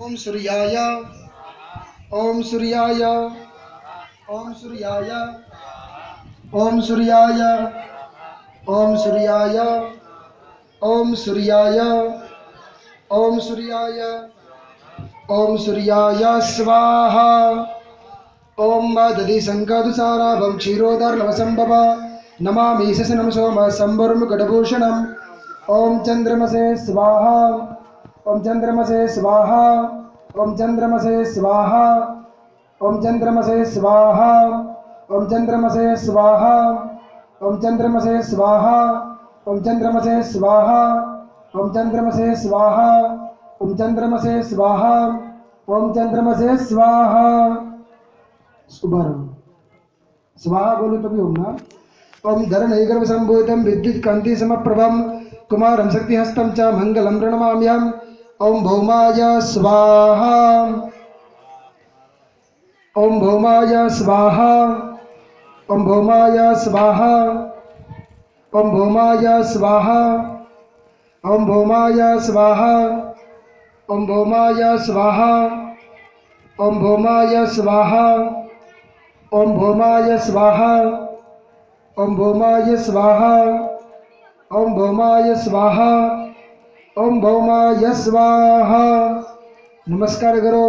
ओम सूर्याय ओम सूर्याय ओम सूर्याय ओम सूर्याय ओम सूर्याय ओम सूर्याय ओम सूर्याय ओम सूर्याय स्वाहा ओम दधि संकदुसाराभं क्षीरोदर्णवसंभव नमामि शशनं सोम संवरुणगडभूषणम् ओम चंद्रमसे स्वाहा ओम चंद्रमसे स्वाहा ओम चंद्रमसे स्वाहा ओम चंद्रमसे स्वाहा ओम चंद्रमसे स्वाहा ओम चंद्रमसे स्वाहा ओम चंद्रमसे स्वाहा ओम चंद्रमसे स्वाहा ओम चंद्रमसे स्वाहा ओम चंद्रमसे स्वाहा स्वाहा बोलो तभी होना। ओम धरणैर्गर्भ संभूतं विद्युत कांति समप्रभम कुमारं शक्तिहस्तं च मंगलं प्रणमाम्यहम्। ओम भौमाय स्वाहा ओम भौमाय स्वाहा ओम भौमाय स्वाहा ओम भौमाय स्वाहा ओम भौमाय स्वाहा ओम भौमाय स्वाहा ओम भौमाय स्वाहा ओम भौमाय स्वाहा ओम भौमाय स्वाहा ओम भौमाय स्वाहा ओम भौमाय स्वाहा। नमस्कार करो।